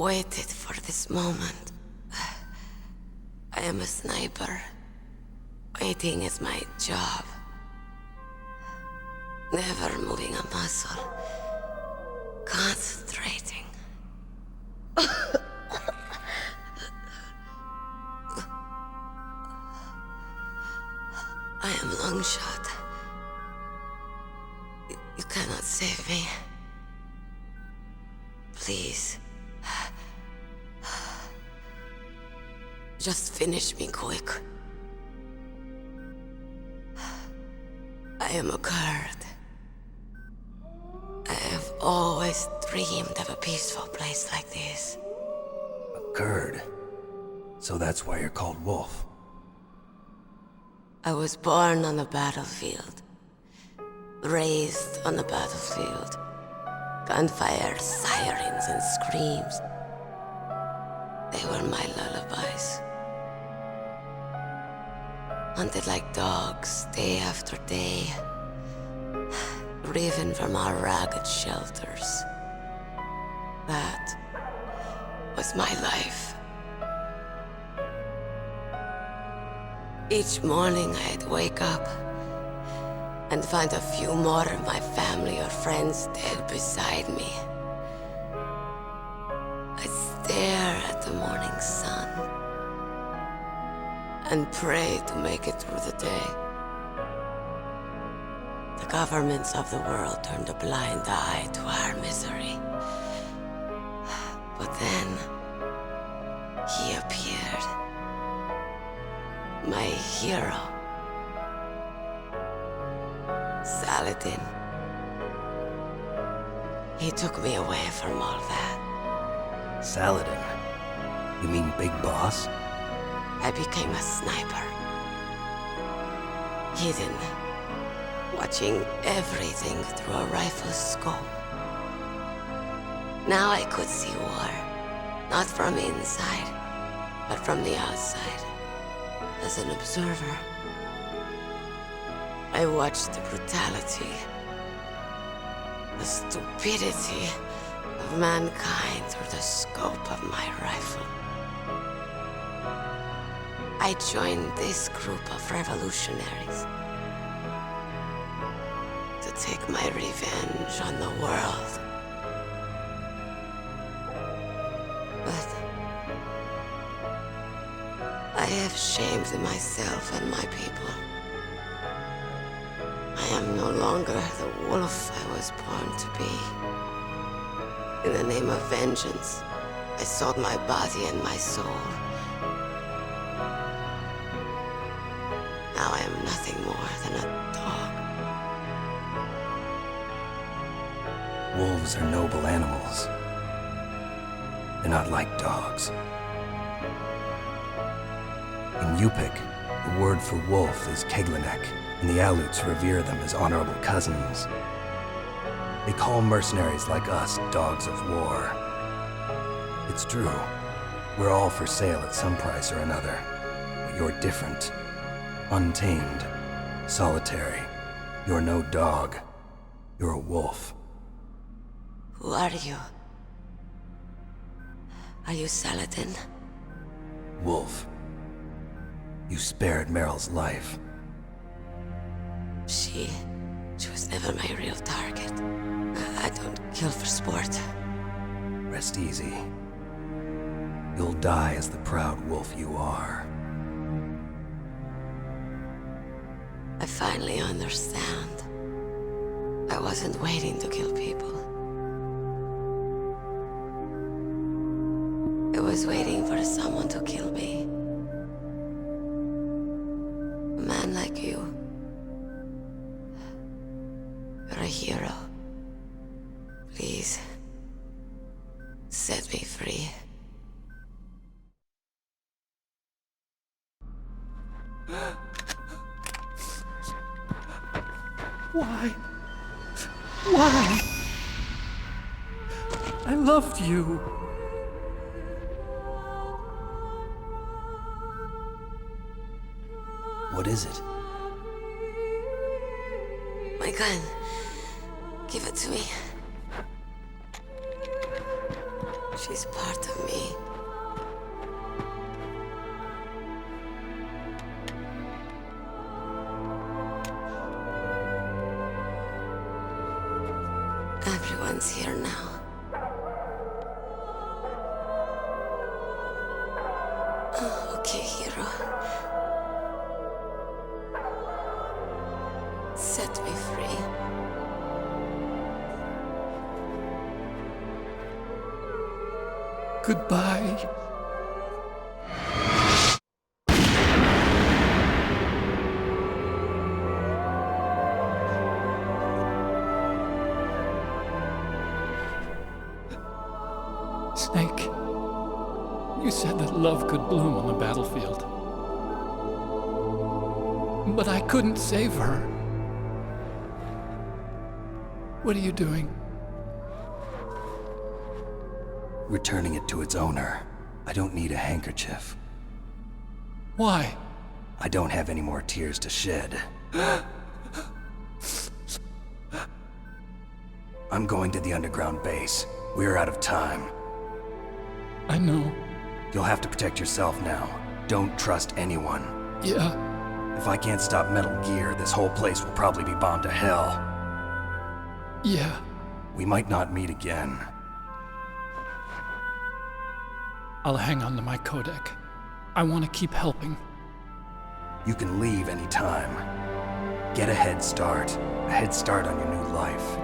waited for this moment. I am a sniper. Waiting is my job. Never moving a muscle. Concentrating. I am Longshot. You cannot save me. Please. Just finish me quick. I am a Kurd. I have always dreamed of a peaceful place like this. A Kurd? So that's why you're called Wolf. I was born on the battlefield. Raised on the battlefield. Gunfire, sirens, and screams. They were my lullabies. Hunted like dogs, day after day. Driven from our ragged shelters. That was my life. Each morning I'd wake up and find a few more of my family or friends dead beside me. I'd stare at the morning sun and pray to make it through the day. The governments of the world turned a blind eye to our misery. But then, he appeared. My hero. Saladin. He took me away from all that. Saladin? You mean Big Boss? I became a sniper. Hidden. Watching everything through a rifle's scope. Now I could see war. Not from inside, but from the outside. As an observer. I watched the brutality, the stupidity of mankind through the scope of my rifle. I joined this group of revolutionaries to take my revenge on the world. But I have shamed myself and my people. I am no longer the wolf I was born to be. In the name of vengeance, I sold my body and my soul. Now I am nothing more than a dog. Wolves are noble animals. They're not like dogs. In Yupik, the word for wolf is Keglanek, and the Aleuts revere them as honorable cousins. They call mercenaries like us dogs of war. It's true, we're all for sale at some price or another, but you're different. Untamed, solitary. You're no dog. You're a wolf. Who are you? Are you Saladin? Wolf. You spared Meryl's life. She was never my real target. I don't kill for sport. Rest easy. You'll die as the proud wolf you are. I finally understand. I wasn't waiting to kill people. I was waiting for someone to kill me. A man like you. You're a hero. Please, set me free. Why? Why? I loved you. What is it? My gun. Give it to me. She's part of me. Everyone's here now. Okay, hero. Set me free. Goodbye. Snake, you said that love could bloom on the battlefield. But I couldn't save her. What are you doing? Returning it to its owner. I don't need a handkerchief. Why? I don't have any more tears to shed. I'm going to the underground base. We're out of time. I know. You'll have to protect yourself now. Don't trust anyone. Yeah, If I can't stop Metal Gear, this whole place will probably be bombed to hell. yeah. We might not meet again. I'll hang on to my codec. I want to keep helping. You can leave anytime. Get a head start. A head start on your new life.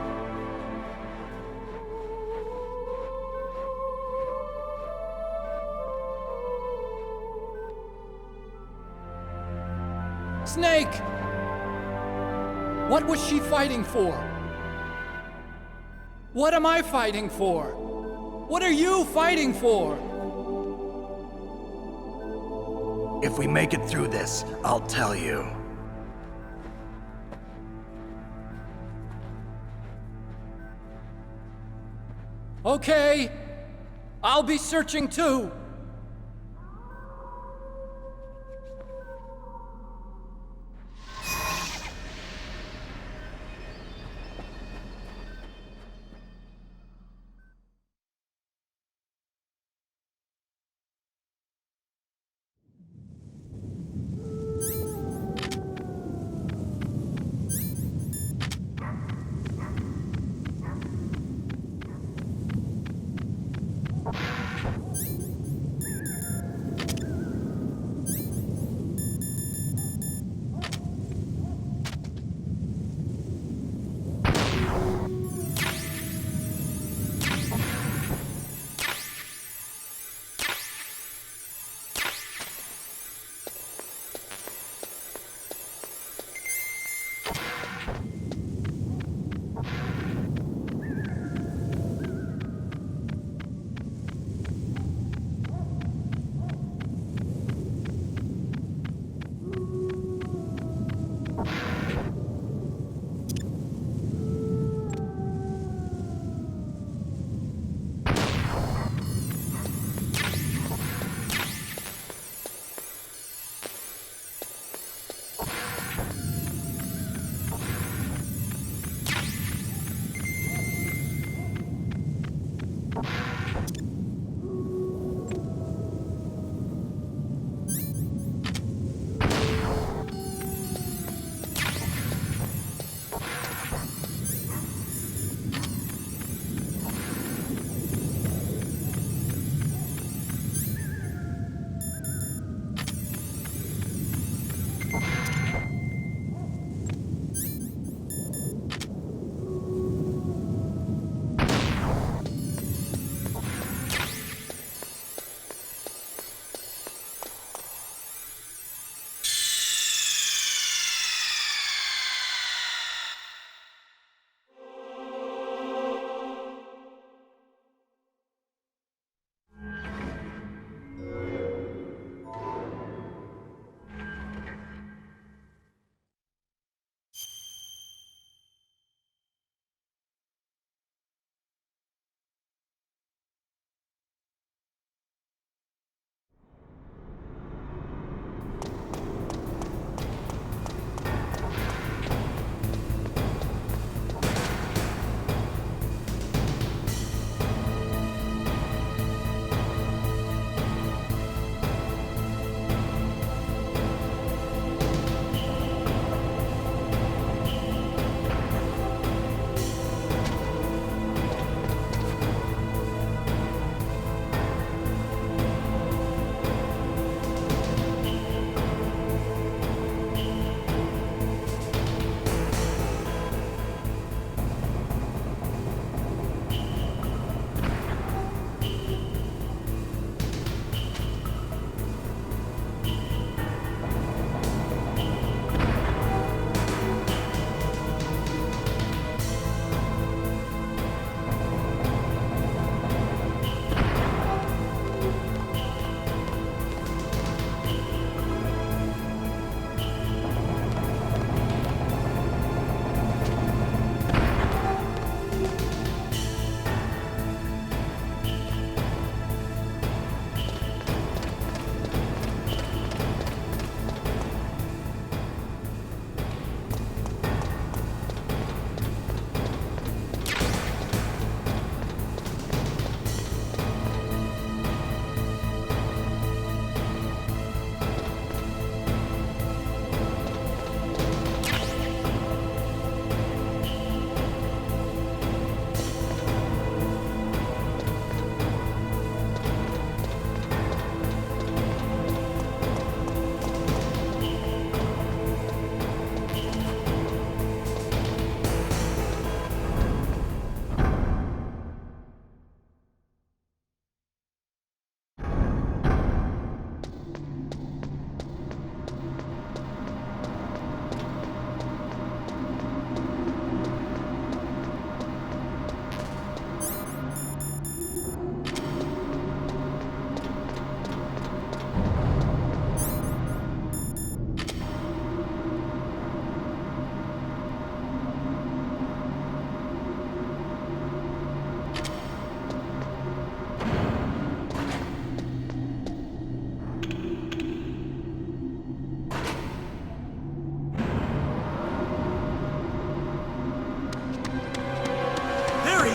Snake! What was she fighting for? What am I fighting for? What are you fighting for? If we make it through this, I'll tell you. Okay, I'll be searching too.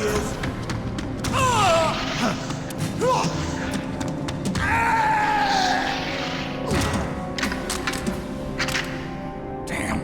is! Damn.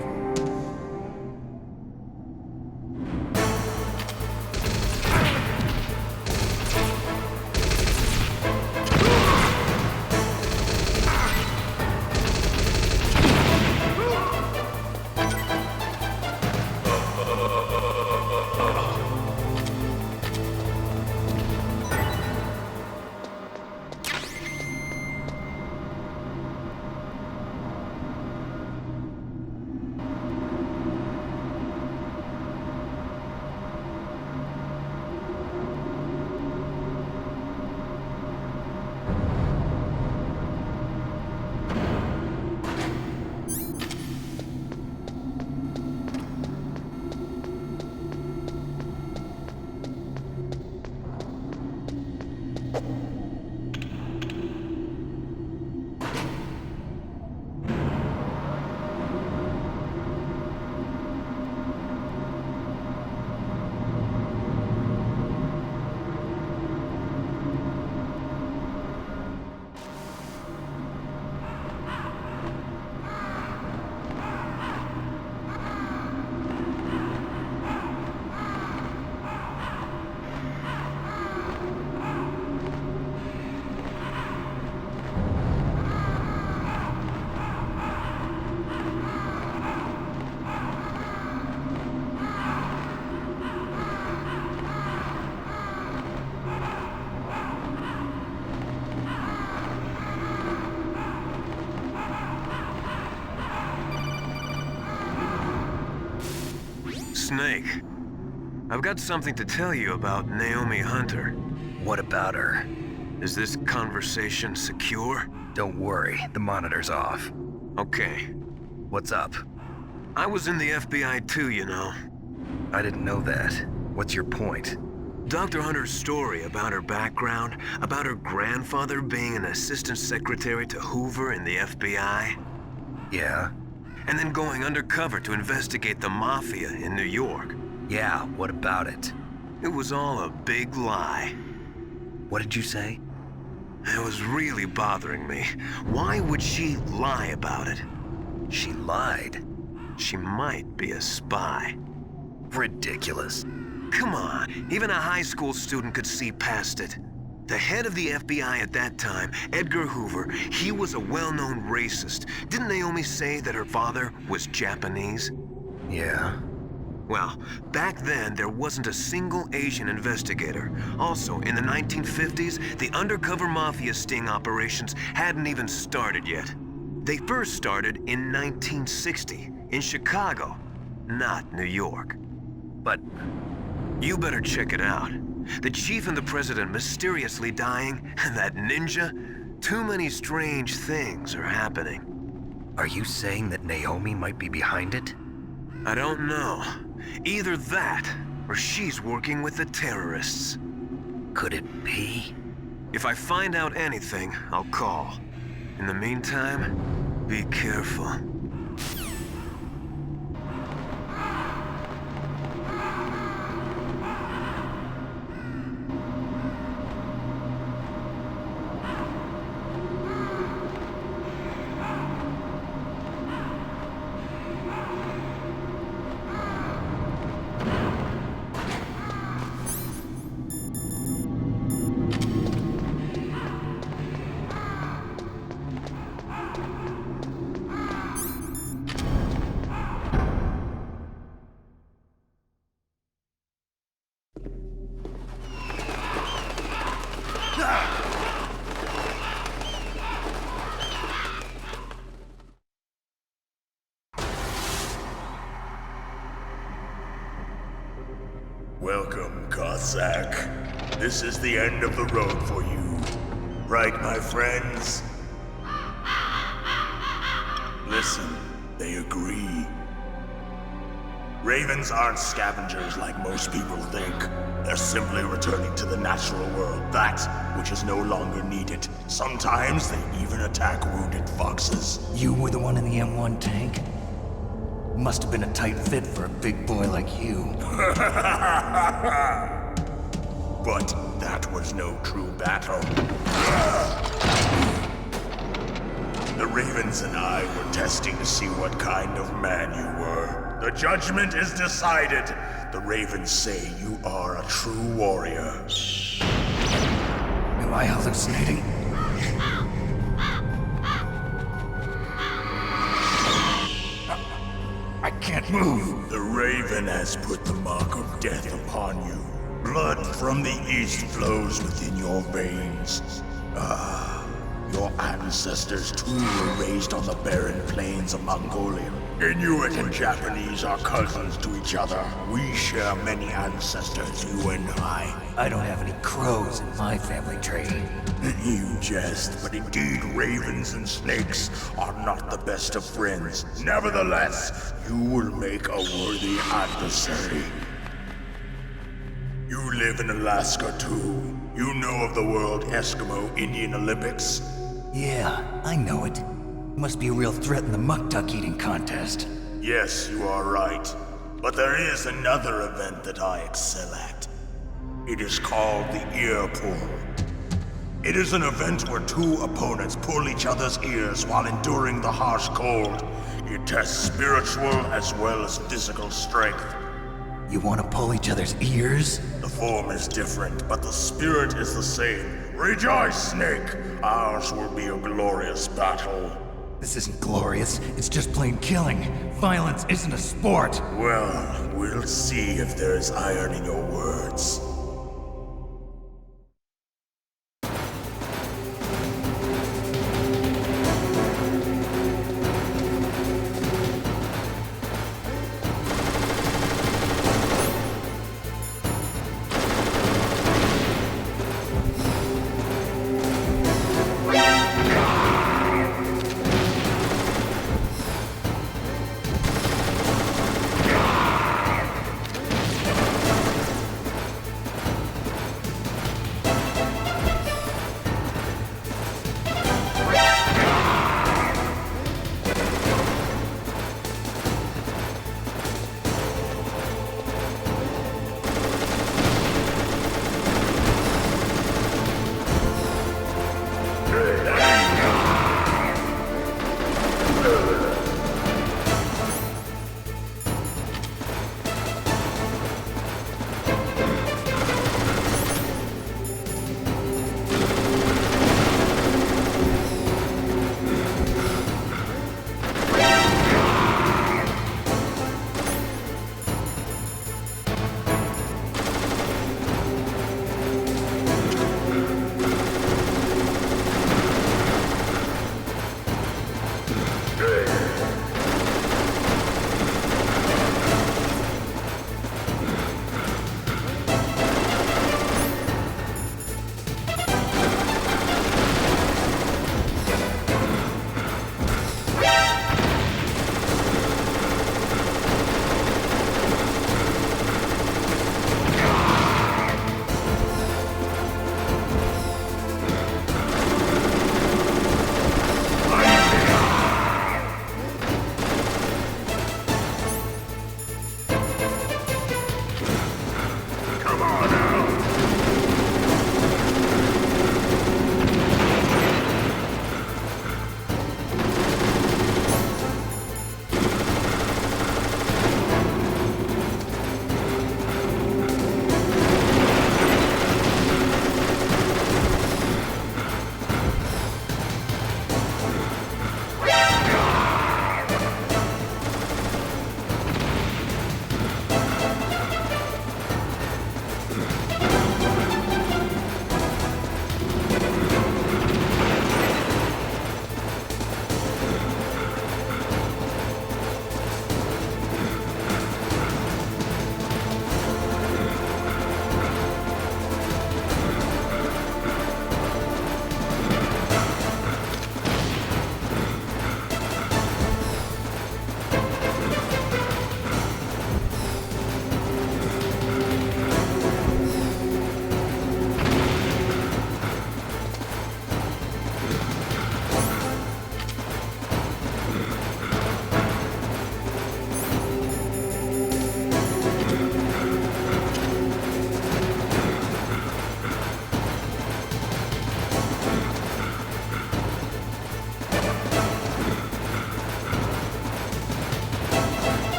Snake, I've got something to tell you about Naomi Hunter. What about her? Is this conversation secure? Don't worry, the monitor's off. Okay. What's up? I was in the FBI too, you know. I didn't know that. What's your point? Dr. Hunter's story about her background, about her grandfather being an assistant secretary to Hoover in the FBI, Yeah? and then going undercover to investigate the Mafia in New York. Yeah, what about it? It was all a big lie. What did you say? It was really bothering me. Why would she lie about it? She lied. She might be a spy. Ridiculous. Come on, even a high school student could see past it. The head of the FBI at that time, Edgar Hoover, he was a well-known racist. Didn't Naomi say that her father was Japanese? Yeah? Well, back then, there wasn't a single Asian investigator. Also, in the 1950s, the undercover mafia sting operations hadn't even started yet. They first started in 1960, in Chicago, not New York. But You better check it out. The chief and the president mysteriously dying, and that ninja? Too many strange things are happening. are you saying that Naomi might be behind it? I don't know. Either that, or she's working with the terrorists. Could it be? If I find out anything, I'll call. In the meantime, be careful. Welcome, Cossack. This is the end of the road for you. Right, my friends? Listen, they agree. Ravens aren't scavengers like most people think. They're simply returning to the natural world, that which is no longer needed. Sometimes they even attack wounded foxes. You were the one in the M1 tank? Must have been a tight fit for a big boy like you. But that was no true battle. The Ravens and I were testing to see what kind of man you were. The judgment is decided. The Ravens say you are a true warrior. Am I hallucinating? I can't move. The Raven has put the mark of death upon you. Blood from the east flows within your veins. Your ancestors too were raised on the barren plains of Mongolia. Inuit and Japanese are cousins to each other. We share many ancestors, you and I. I don't have any crows in my family tree. You jest, but indeed ravens and snakes are not the best of friends. Nevertheless, you will make a worthy adversary. You live in Alaska too. You know of the World Eskimo Indian Olympics? Yeah, I know it. Must be a real threat in the muck duck eating contest. Yes, you are right. But there is another event that I excel at. It is called the ear pull. It is an event where two opponents pull each other's ears while enduring the harsh cold. It tests spiritual as well as physical strength. You want to pull each other's ears? The form is different, but the spirit is the same. Rejoice, Snake! Ours will be a glorious battle. This isn't glorious. It's just plain killing. Violence isn't a sport. Well, we'll see if there is iron in your words.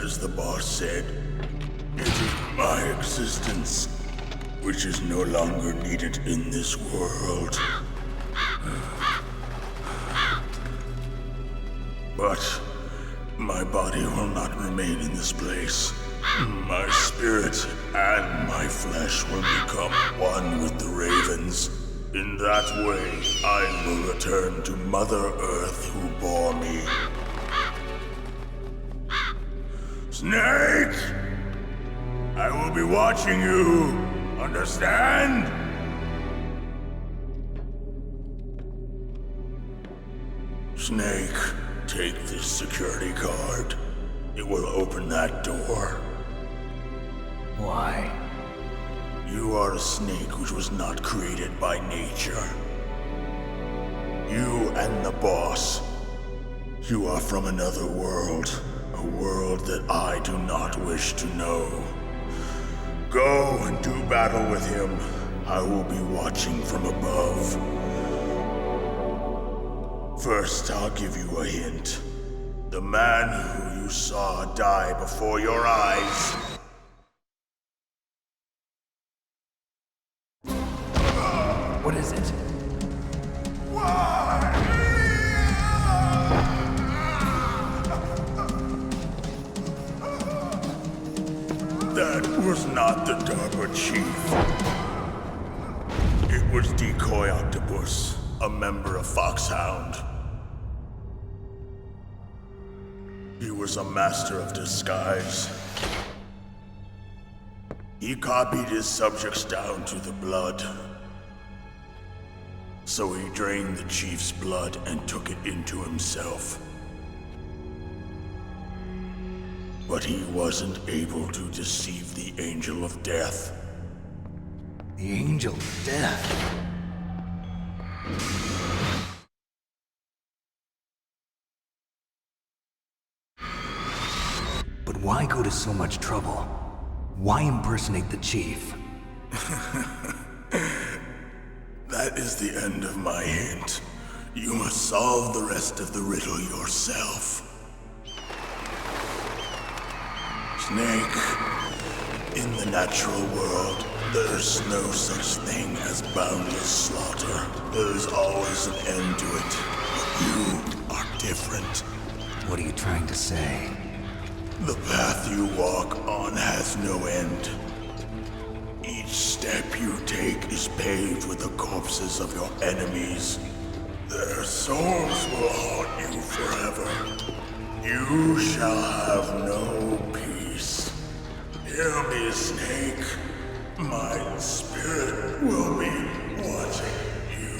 as the boss said, it is my existence which is no longer needed in this world. But my body will not remain in this place. My spirit and my flesh will become one with the ravens. In that way, I will return to Mother Earth who bore me. Snake! I will be watching you. Understand? Snake, take this security card. It will open that door. Why? You are a snake which was not created by nature. You and the boss. You are from another world. A world that I do not wish to know. Go and do battle with him. I will be watching from above. First, I'll give you a hint. The man who you saw die before your eyes. What is it? That was not the DARPA chief. It was Decoy Octopus, a member of Foxhound. He was a master of disguise. He copied his subjects down to the blood. So he drained the chief's blood and took it into himself. But he wasn't able to deceive the Angel of Death. The Angel of Death? But why go to so much trouble? Why impersonate the chief? That is the end of my hint. You must solve the rest of the riddle yourself. Snake, in the natural world, there's no such thing as boundless slaughter. There's always an end to it. But you are different. What are you trying to say? The path you walk on has no end. Each step you take is paved with the corpses of your enemies. Their souls will haunt you forever. You shall have no peace. Hear me, Snake. My spirit will be watching you.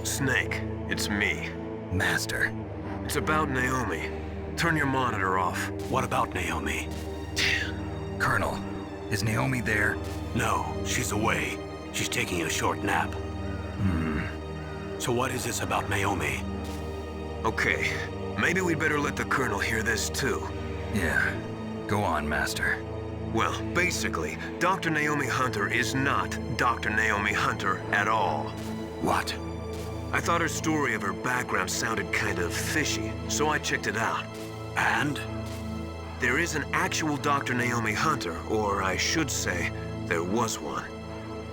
Snake, it's me. Master. It's about Naomi. Turn your monitor off. What about Naomi? Colonel, is Naomi there? No, she's away. She's taking a short nap. So what is this about Naomi? Okay, maybe we'd better let the Colonel hear this too. Yeah. Go on, Master. Well, basically, Dr. Naomi Hunter is not Dr. Naomi Hunter at all. What? I thought her story of her background sounded kind of fishy, so I checked it out. And? There is an actual Dr. Naomi Hunter, or I should say, there was one.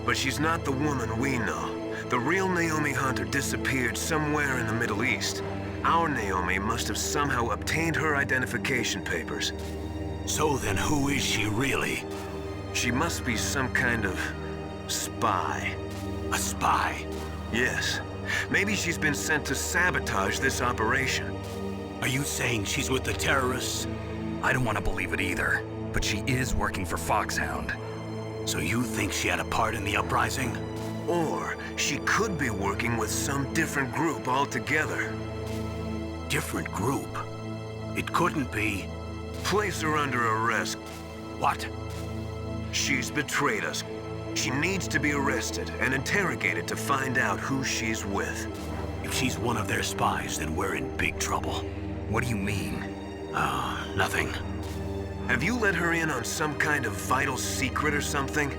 But she's not the woman we know. The real Naomi Hunter disappeared somewhere in the Middle East. Our Naomi must have somehow obtained her identification papers. So then who is she really? She must be some kind of spy. A spy? Yes. Maybe she's been sent to sabotage this operation. Are you saying she's with the terrorists? I don't want to believe it either, but she is working for Foxhound. So you think she had a part in the uprising? Or she could be working with some different group altogether. Different group? It couldn't be. Place her under arrest. What? She's betrayed us. She needs to be arrested and interrogated to find out who she's with. If she's one of their spies, then we're in big trouble. What do you mean? Nothing. Have you let her in on some kind of vital secret or something?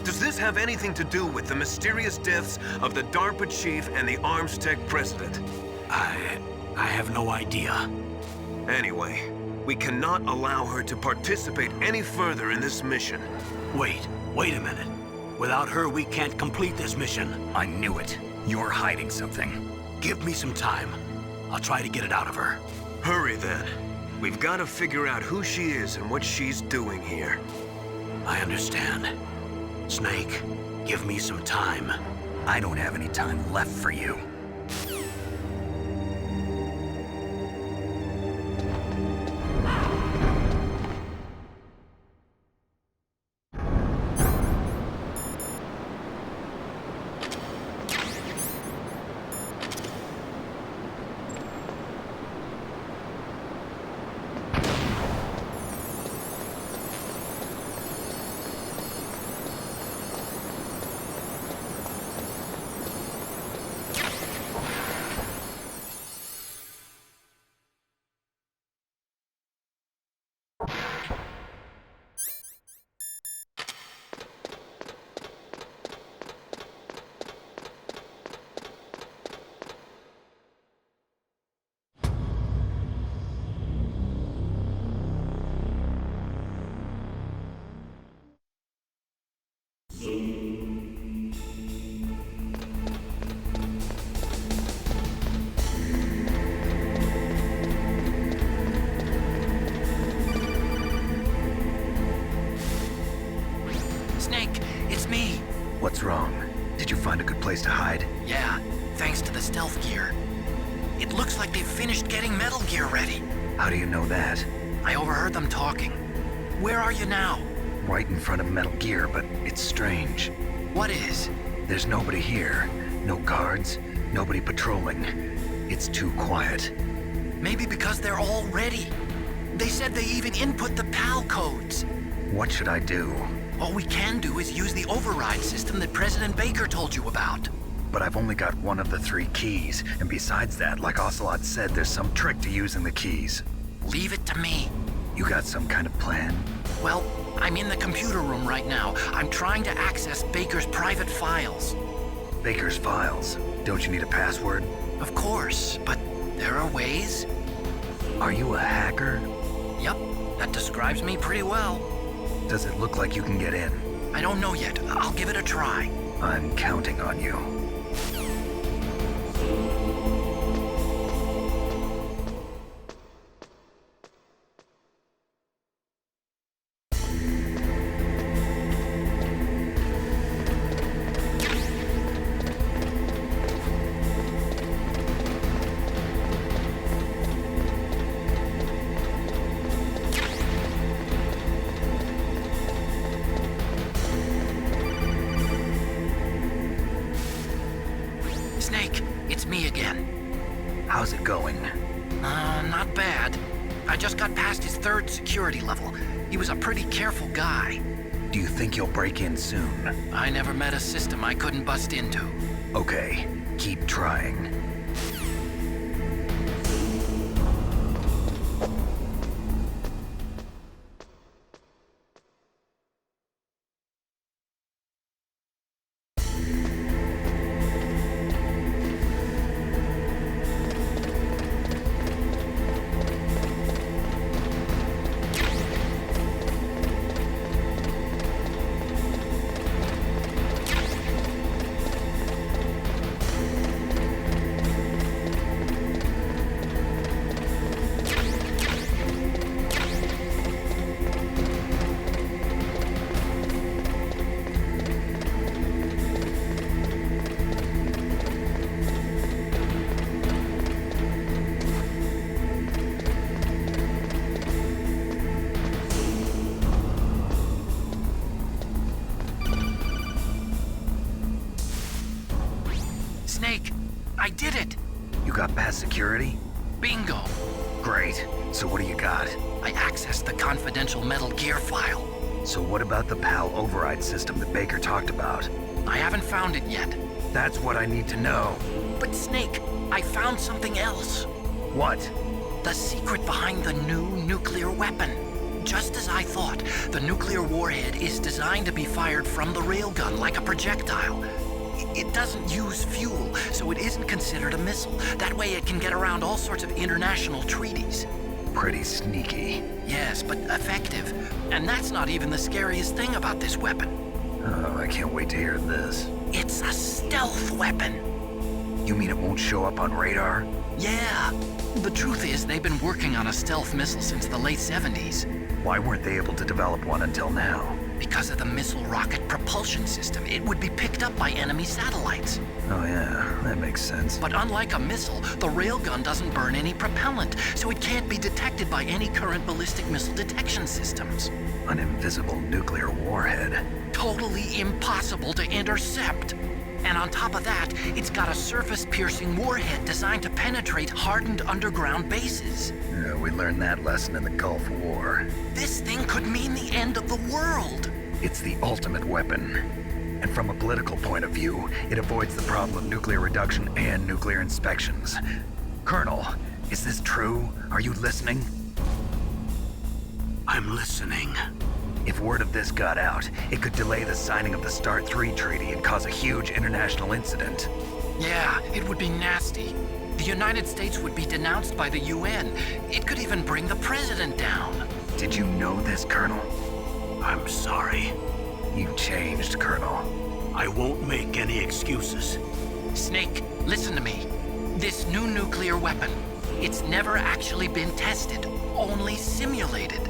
Does this have anything to do with the mysterious deaths of the DARPA chief and the ArmsTech president? I have no idea. Anyway, we cannot allow her to participate any further in this mission. Wait a minute. Without her, we can't complete this mission. I knew it. You're hiding something. Give me some time. I'll try to get it out of her. Hurry then. We've got to figure out who she is and what she's doing here. I understand. Snake, give me some time. I don't have any time left for you. Snake, it's me. What's wrong? Did you find a good place to hide? Yeah, thanks to the stealth gear. It looks like they've finished getting Metal Gear ready. How do you know that? I overheard them talking. Where are you now? Right in front of Metal Gear, but it's strange. What is? There's nobody here. No guards, nobody patrolling. It's too quiet. Maybe because they're all ready. They said they even input the PAL codes. What should I do? All we can do is use the override system that President Baker told you about. But I've only got one of the 3 keys, and besides that, like Ocelot said, there's some trick to using the keys. Leave it to me. You got some kind of plan? Well, I'm in the computer room right now. I'm trying to access Baker's private files. Baker's files. Don't you need a password? Of course, but there are ways. Are you a hacker? Yep, that describes me pretty well. Does it look like you can get in? I don't know yet. I'll give it a try. I'm counting on you. Snake, it's me again. How's it going? Not bad. I just got past his 3rd security level. He was a pretty careful guy. Do you think you'll break in soon? I never met a system I couldn't bust into. Okay, keep trying. Snake, I did it! You got past security? Bingo! Great. So what do you got? I accessed the confidential Metal Gear file. So what about the PAL override system that Baker talked about? I haven't found it yet. That's what I need to know. But Snake, I found something else. What? The secret behind the new nuclear weapon. Just as I thought, the nuclear warhead is designed to be fired from the railgun like a projectile. It doesn't use fuel, so it isn't considered a missile. That way it can get around all sorts of international treaties. Pretty sneaky. Yes, but effective. And that's not even the scariest thing about this weapon. Oh, I can't wait to hear this. It's a stealth weapon. You mean it won't show up on radar? Yeah. The truth is, they've been working on a stealth missile since the late 70s. Why weren't they able to develop one until now? Because of the missile rocket propulsion system, it would be picked up by enemy satellites. Oh yeah, that makes sense. But unlike a missile, the railgun doesn't burn any propellant, so it can't be detected by any current ballistic missile detection systems. An invisible nuclear warhead. Totally impossible to intercept. And on top of that, it's got a surface-piercing warhead designed to penetrate hardened underground bases. Yeah, we learned that lesson in the Gulf War. This thing could mean the end of the world. It's the ultimate weapon. And from a political point of view, it avoids the problem of nuclear reduction and nuclear inspections. Colonel, is this true? Are you listening? I'm listening. If word of this got out, it could delay the signing of the START III treaty and cause a huge international incident. Yeah, it would be nasty. The United States would be denounced by the UN. It could even bring the president down. Did you know this, Colonel? I'm sorry. You changed, Colonel. I won't make any excuses. Snake, listen to me. This new nuclear weapon, it's never actually been tested, only simulated.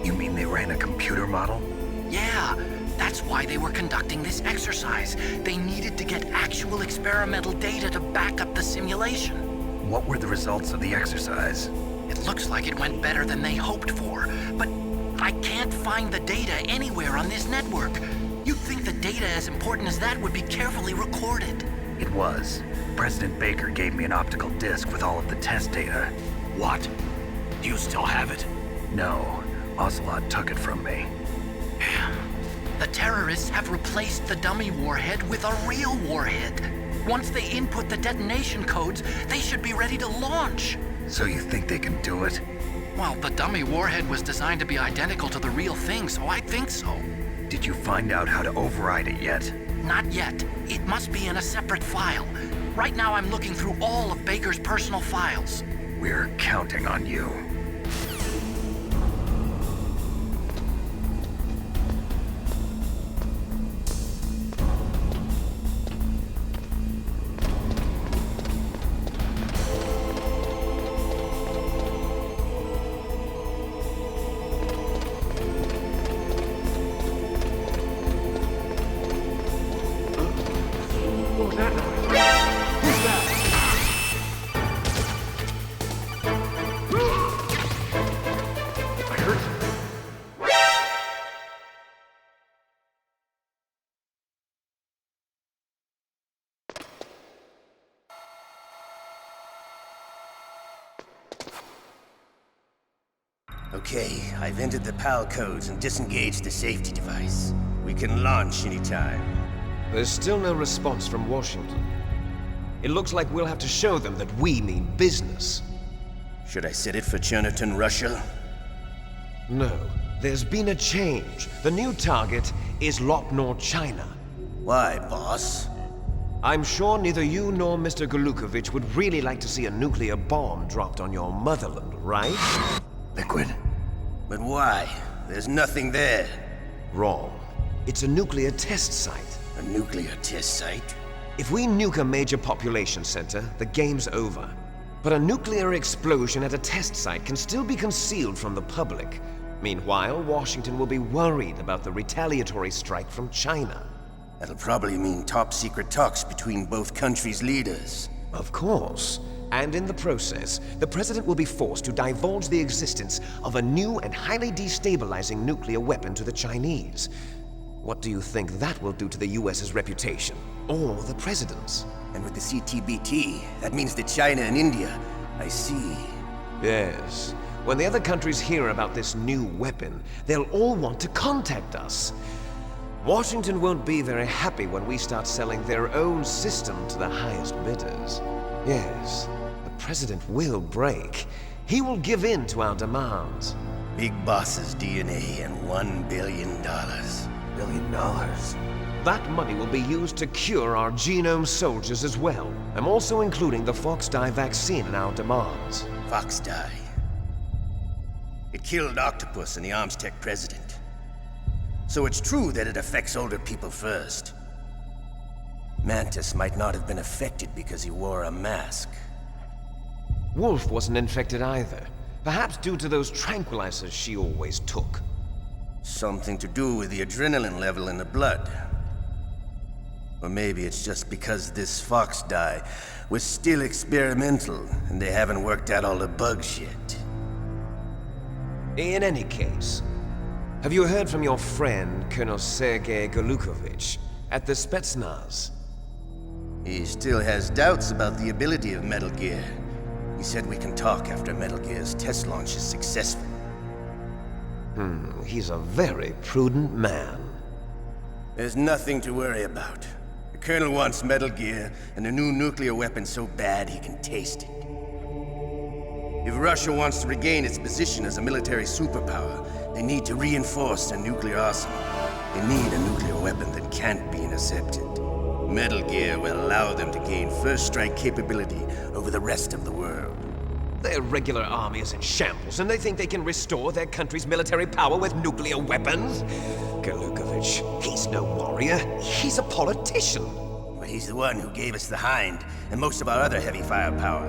You mean they ran a computer model? Yeah, that's why they were conducting this exercise. They needed to get actual experimental data to back up the simulation. What were the results of the exercise? It looks like it went better than they hoped for, but I can't find the data anywhere on this network. You'd think the data as important as that would be carefully recorded. It was. President Baker gave me an optical disc with all of the test data. What? Do you still have it? No. Ocelot took it from me. The terrorists have replaced the dummy warhead with a real warhead. Once they input the detonation codes, they should be ready to launch. So you think they can do it? Well, the dummy warhead was designed to be identical to the real thing, so I think so. Did you find out how to override it yet? Not yet. It must be in a separate file. Right now I'm looking through all of Baker's personal files. We're counting on you. Okay, I've entered the PAL codes and disengaged the safety device. We can launch anytime. There's still no response from Washington. It looks like we'll have to show them that we mean business. Should I set it for Cherniton, Russia? No, there's been a change. The new target is Lopnor, China. Why, boss? I'm sure neither you nor Mr. Golukovich would really like to see a nuclear bomb dropped on your motherland, right? Liquid. But why? There's nothing there. Wrong. It's a nuclear test site. A nuclear test site? If we nuke a major population center, the game's over. But a nuclear explosion at a test site can still be concealed from the public. Meanwhile, Washington will be worried about the retaliatory strike from China. That'll probably mean top-secret talks between both countries' leaders. Of course. And in the process, the president will be forced to divulge the existence of a new and highly destabilizing nuclear weapon to the Chinese. What do you think that will do to the US's reputation? Or the president's? And with the CTBT, that means that China and India. I see. Yes. When the other countries hear about this new weapon, they'll all want to contact us. Washington won't be very happy when we start selling their own system to the highest bidders. Yes, the President will break. He will give in to our demands. Big Boss's DNA and $1 billion. $1 billion? That money will be used to cure our genome soldiers as well. I'm also including the Foxdie vaccine in our demands. Foxdie. It killed Octopus and the Armstech president. So it's true that it affects older people first. Mantis might not have been affected because he wore a mask. Wolf wasn't infected either. Perhaps due to those tranquilizers she always took. Something to do with the adrenaline level in the blood. Or maybe it's just because this Foxdie was still experimental and they haven't worked out all the bugs yet. In any case, have you heard from your friend, Colonel Sergei Golukovich, at the Spetsnaz? He still has doubts about the ability of Metal Gear. He said we can talk after Metal Gear's test launch is successful. He's a very prudent man. There's nothing to worry about. The Colonel wants Metal Gear and a new nuclear weapon so bad he can taste it. If Russia wants to regain its position as a military superpower, they need to reinforce their nuclear arsenal. They need a nuclear weapon that can't be intercepted. Metal Gear will allow them to gain first strike capability over the rest of the world. Their regular army is in shambles, and they think they can restore their country's military power with nuclear weapons? Golukovich, he's no warrior. He's a politician. But he's the one who gave us the Hind and most of our other heavy firepower.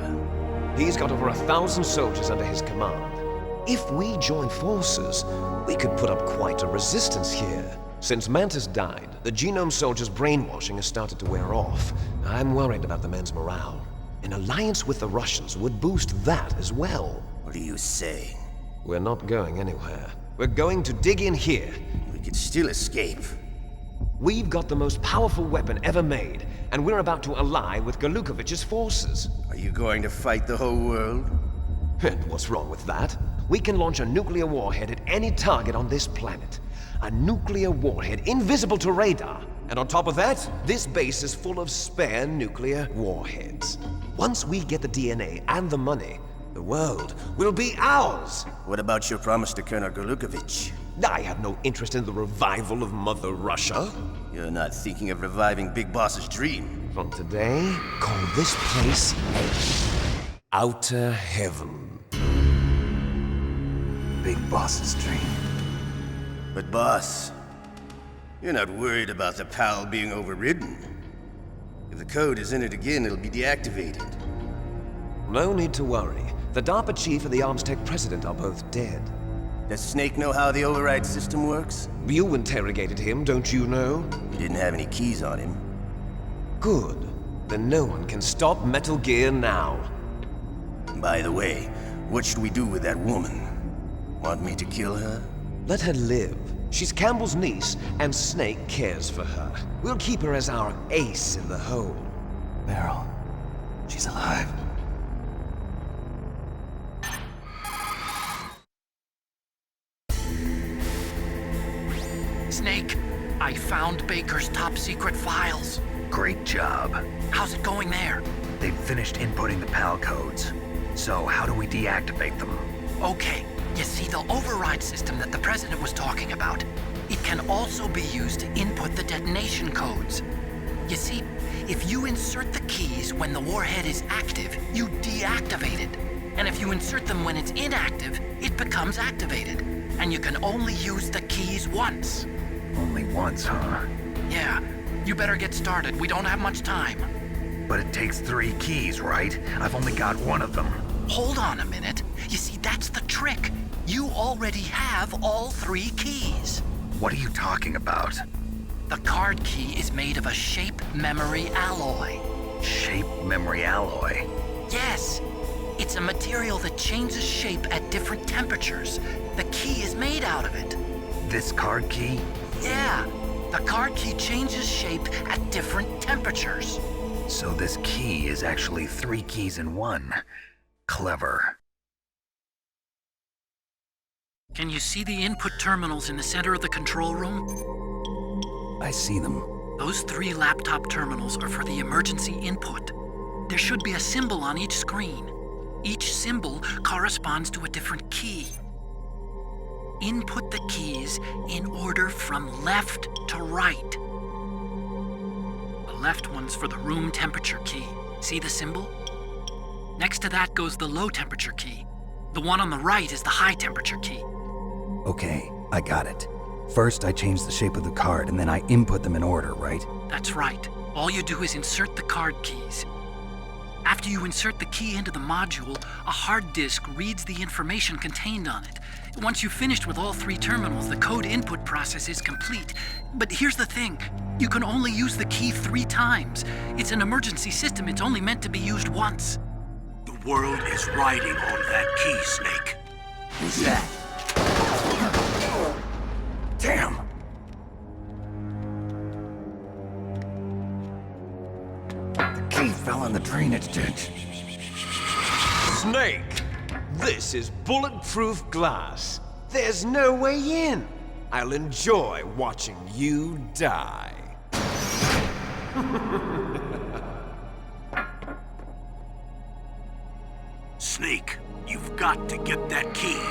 He's got over 1,000 soldiers under his command. If we join forces, we could put up quite a resistance here. Since Mantis died, the genome soldiers' brainwashing has started to wear off. I'm worried about the men's morale. An alliance with the Russians would boost that as well. What do you say? We're not going anywhere. We're going to dig in here. We could still escape. We've got the most powerful weapon ever made, and we're about to ally with Golukovich's forces. Are you going to fight the whole world? And what's wrong with that? We can launch a nuclear warhead at any target on this planet. A nuclear warhead invisible to radar. And on top of that, this base is full of spare nuclear warheads. Once we get the DNA and the money, the world will be ours! What about your promise to Colonel Golukovich? I have no interest in the revival of Mother Russia. You're not thinking of reviving Big Boss's dream. From today, call this place Outer Heaven. Big Boss's dream. But boss, you're not worried about the PAL being overridden. If the code is in it again, it'll be deactivated. No need to worry. The DARPA chief and the Armstech president are both dead. Does Snake know how the override system works? You interrogated him, don't you know? He didn't have any keys on him. Good. Then no one can stop Metal Gear now. By the way, what should we do with that woman? Want me to kill her? Let her live. She's Campbell's niece, and Snake cares for her. We'll keep her as our ace in the hole. Meryl, she's alive. Snake, I found Baker's top-secret files. Great job. How's it going there? They've finished inputting the PAL codes. So how do we deactivate them? Okay, you see the override system that the President was talking about? It can also be used to input the detonation codes. You see, if you insert the keys when the warhead is active, you deactivate it. And if you insert them when it's inactive, it becomes activated. And you can only use the keys once. Only once, huh? Yeah, you better get started. We don't have much time. But it takes 3 keys, right? I've only got 1 of them. Hold on a minute. You see, that's the trick. You already have all 3 keys. What are you talking about? The card key is made of a shape memory alloy. Shape memory alloy? Yes. It's a material that changes shape at different temperatures. The key is made out of it. This card key? Yeah. The card key changes shape at different temperatures. So this key is actually 3 keys in 1. Clever. Can you see the input terminals in the center of the control room? I see them. Those 3 laptop terminals are for the emergency input. There should be a symbol on each screen. Each symbol corresponds to a different key. Input the keys in order from left to right. The left one's for the room temperature key. See the symbol? Next to that goes the low temperature key. The one on the right is the high temperature key. Okay, I got it. First, I change the shape of the card, and then I input them in order, right? That's right. All you do is insert the card keys. After you insert the key into the module, a hard disk reads the information contained on it. Once you've finished with all 3 terminals, the code input process is complete. But here's the thing. You can only use the key 3 times. It's an emergency system. It's only meant to be used once. The world is riding on that key, Snake. Who's that? Damn! The key fell in the drainage ditch. Snake! This is bulletproof glass. There's no way in. I'll enjoy watching you die. Snake, you've got to get that key.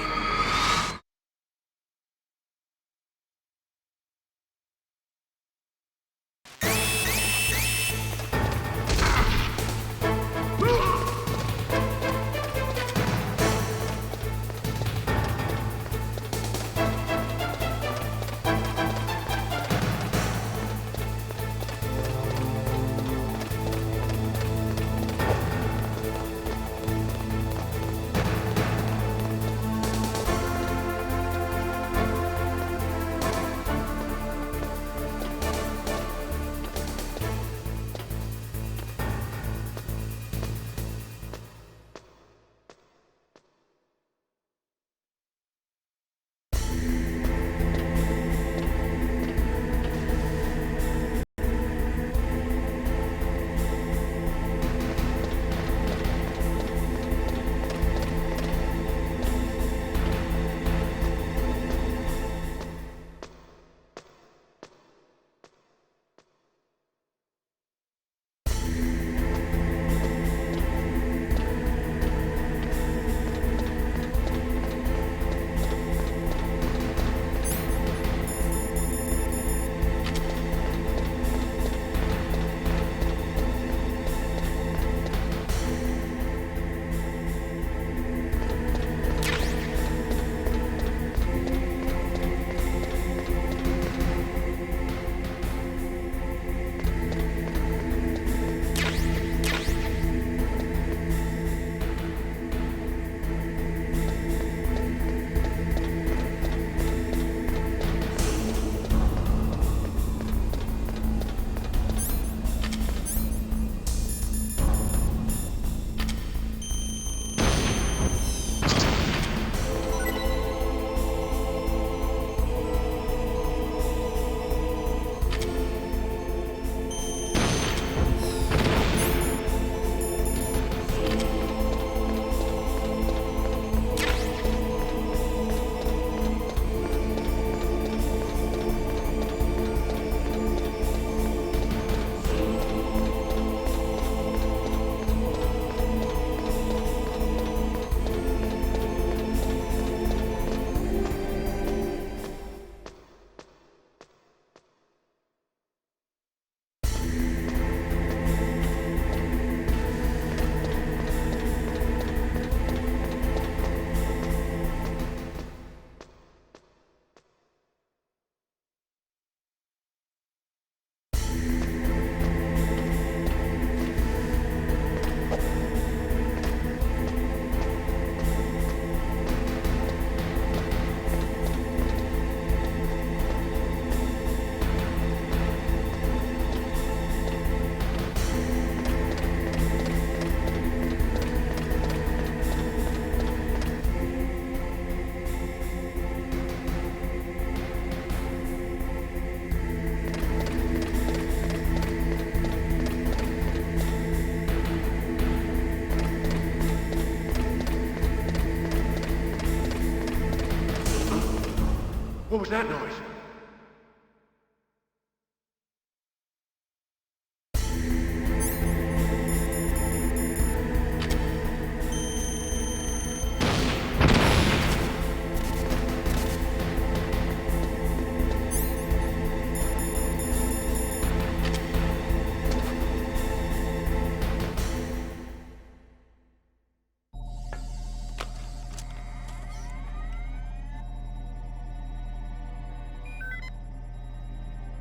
What was that noise?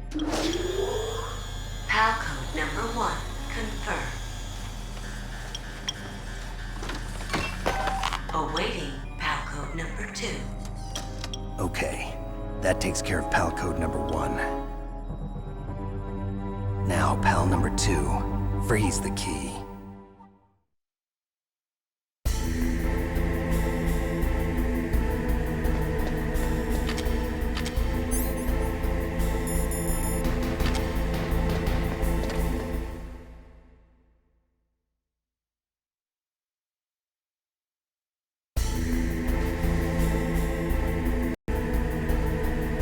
PAL code number 1 confirmed. Awaiting PAL code number 2. Okay, that takes care of PAL code number 1. Now, PAL number 2, freeze the key.